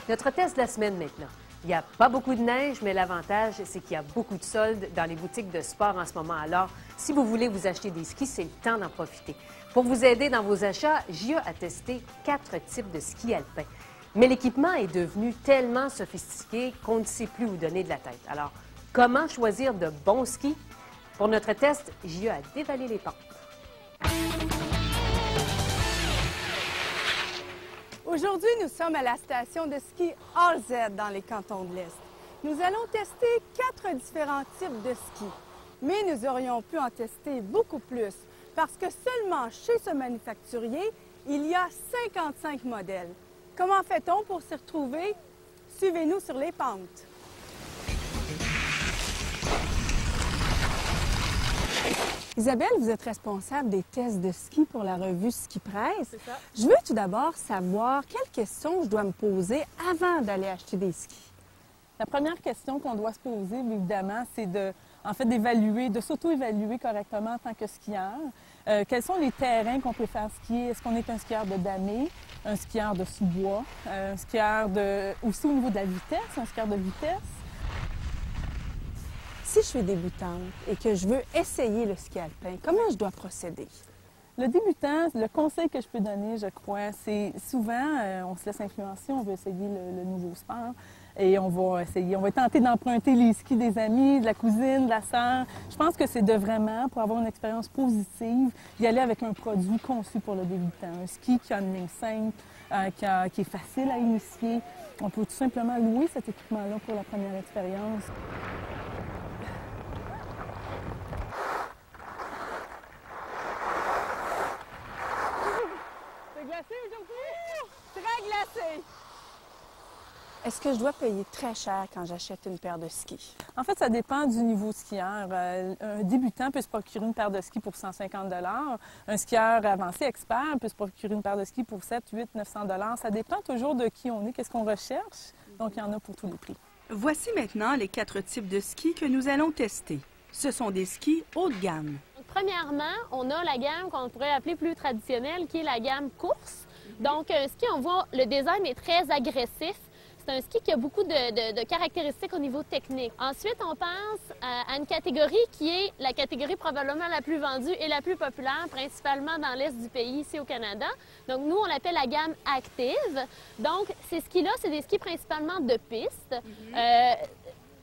Notre test de la semaine maintenant. Il n'y a pas beaucoup de neige, mais l'avantage, c'est qu'il y a beaucoup de soldes dans les boutiques de sport en ce moment. Alors, si vous voulez vous acheter des skis, c'est le temps d'en profiter. Pour vous aider dans vos achats, JA a testé 4 types de skis alpins. Mais l'équipement est devenu tellement sophistiqué qu'on ne sait plus où donner de la tête. Alors, comment choisir de bons skis? Pour notre test, JA a dévalé les pentes. Aujourd'hui, nous sommes à la station de ski All Z dans les cantons de l'Est. Nous allons tester 4 différents types de skis, mais nous aurions pu en tester beaucoup plus parce que seulement chez ce manufacturier, il y a 55 modèles. Comment fait-on pour s'y retrouver? Suivez-nous sur les pentes. Isabelle, vous êtes responsable des tests de ski pour la revue Ski Presse. C'est ça. Je veux tout d'abord savoir quelles questions je dois me poser avant d'aller acheter des skis. La première question qu'on doit se poser, évidemment, c'est d'évaluer, de s'auto-évaluer correctement en tant que skieur. Quels sont les terrains qu'on peut faire skier? Est-ce qu'on est un skieur de damé, un skieur de sous-bois, un skieur aussi au niveau de la vitesse, un skieur de vitesse? Si je suis débutante et que je veux essayer le ski alpin, comment je dois procéder? Le débutant, le conseil que je peux donner, je crois, c'est souvent, on se laisse influencer, on veut essayer le nouveau sport et on va tenter d'emprunter les skis des amis, de la cousine, de la sœur. Je pense que c'est de vraiment, pour avoir une expérience positive, y aller avec un produit conçu pour le débutant. Un ski qui a une ligne simple, qui est facile à initier. On peut tout simplement louer cet équipement-là pour la première expérience. Glacé aujourd'hui? Très glacé! Est-ce que je dois payer très cher quand j'achète une paire de skis? En fait, ça dépend du niveau skieur. Un débutant peut se procurer une paire de skis pour 150 $. Un skieur avancé, expert, peut se procurer une paire de skis pour 7, 8, 900 $. Ça dépend toujours de qui on est, qu'est-ce qu'on recherche. Donc, il y en a pour tous les prix. Voici maintenant les 4 types de skis que nous allons tester. Ce sont des skis haut de gamme. Premièrement, on a la gamme qu'on pourrait appeler plus traditionnelle, qui est la gamme course. Donc, un ski, on voit, le design est très agressif. C'est un ski qui a beaucoup de caractéristiques au niveau technique. Ensuite, on pense à une catégorie qui est la catégorie probablement la plus vendue et la plus populaire, principalement dans l'est du pays, ici au Canada. Donc, nous, on l'appelle la gamme active. Donc, ces skis-là, c'est des skis principalement de piste.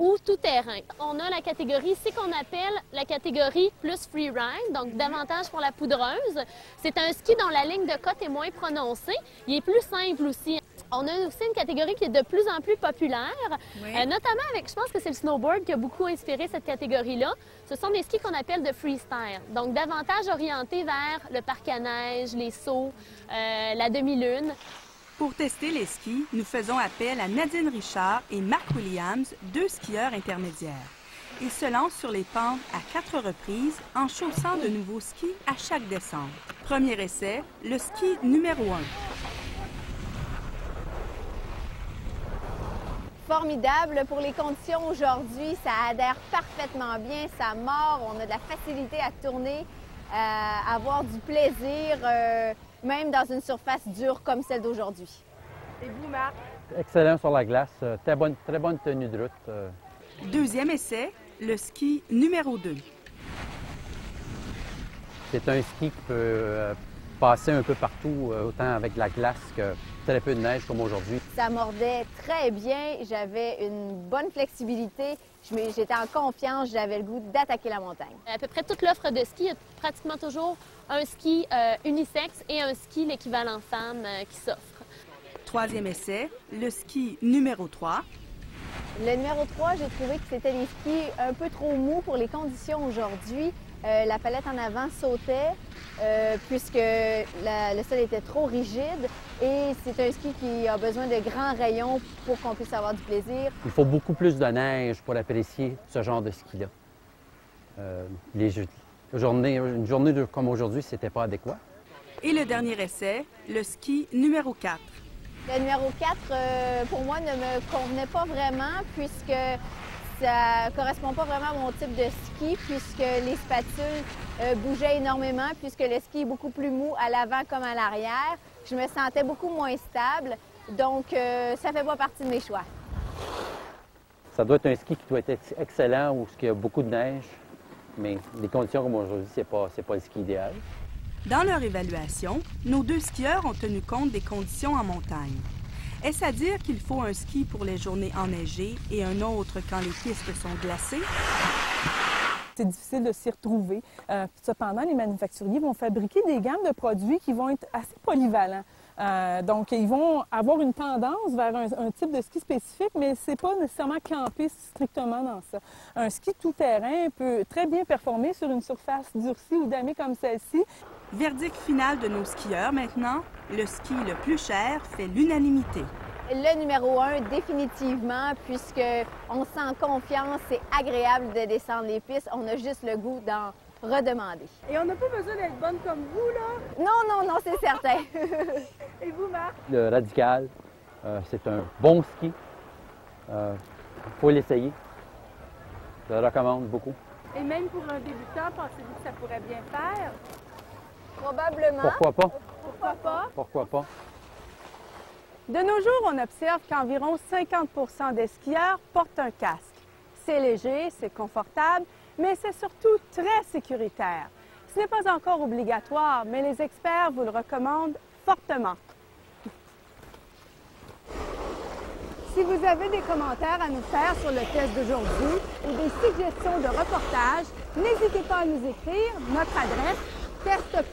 Ou tout terrain. On a la catégorie ici qu'on appelle la catégorie plus freeride, donc davantage pour la poudreuse. C'est un ski dont la ligne de côte est moins prononcée. Il est plus simple aussi. On a aussi une catégorie qui est de plus en plus populaire, notamment avec, je pense que c'est le snowboard qui a beaucoup inspiré cette catégorie-là. Ce sont des skis qu'on appelle de freestyle, donc davantage orientés vers le parc à neige, les sauts, la demi-lune. Pour tester les skis, nous faisons appel à Nadine Richard et Marc Williams, 2 skieurs intermédiaires. Ils se lancent sur les pentes à 4 reprises en chaussant de nouveaux skis à chaque descente. Premier essai, le ski numéro 1. Formidable pour les conditions aujourd'hui, ça adhère parfaitement bien, ça mord, on a de la facilité à tourner, à avoir du plaisir. Même dans une surface dure comme celle d'aujourd'hui. Et vous, Marc? Excellent sur la glace. Très bonne tenue de route. Deuxième essai, le ski numéro 2. C'est un ski qui peut passer un peu partout, autant avec la glace que très peu de neige comme aujourd'hui. Ça mordait très bien, j'avais une bonne flexibilité, j'étais en confiance, j'avais le goût d'attaquer la montagne. À peu près toute l'offre de ski, il y a pratiquement toujours un ski unisexe et un ski l'équivalent femme qui s'offre. Troisième essai, le ski numéro 3. Le numéro 3, j'ai trouvé que c'était des skis un peu trop mous pour les conditions aujourd'hui. La palette en avant sautait puisque le sol était trop rigide et c'est un ski qui a besoin de grands rayons pour qu'on puisse avoir du plaisir. Il faut beaucoup plus de neige pour apprécier ce genre de ski-là. Une journée comme aujourd'hui, c'était pas adéquat. Et le dernier essai, le ski numéro 4. Le numéro 4, pour moi, ne me convenait pas vraiment puisque ça ne correspond pas vraiment à mon type de ski puisque les spatules bougeaient énormément puisque le ski est beaucoup plus mou à l'avant comme à l'arrière. Je me sentais beaucoup moins stable. Donc, ça fait pas partie de mes choix. Ça doit être un ski qui doit être excellent où il y a beaucoup de neige, mais les conditions comme aujourd'hui, c'est pas le ski idéal. Dans leur évaluation, nos 2 skieurs ont tenu compte des conditions en montagne. Est-ce à dire qu'il faut un ski pour les journées enneigées et un autre quand les pistes sont glacées? C'est difficile de s'y retrouver. Cependant, les manufacturiers vont fabriquer des gammes de produits qui vont être assez polyvalents. Donc, ils vont avoir une tendance vers un type de ski spécifique, mais ce n'est pas nécessairement campé strictement dans ça. Un ski tout-terrain peut très bien performer sur une surface durcie ou damée comme celle-ci. Verdict final de nos skieurs maintenant, le ski le plus cher fait l'unanimité. Le numéro 1, définitivement, puisqu'on se sent confiance, c'est agréable de descendre les pistes. On a juste le goût d'en redemander. Et on n'a pas besoin d'être bonne comme vous, là? Non, c'est certain. Et vous, Marc? Le Radical, c'est un bon ski. Il faut l'essayer. Je le recommande beaucoup. Et même pour un débutant, pensez-vous que ça pourrait bien faire? Probablement. Pourquoi pas? Pourquoi pas? Pourquoi pas? De nos jours, on observe qu'environ 50 des skieurs portent un casque. C'est léger, c'est confortable, mais c'est surtout très sécuritaire. Ce n'est pas encore obligatoire, mais les experts vous le recommandent fortement. Si vous avez des commentaires à nous faire sur le test d'aujourd'hui ou des suggestions de reportage, n'hésitez pas à nous écrire. Notre adresse test.je@tva.ca.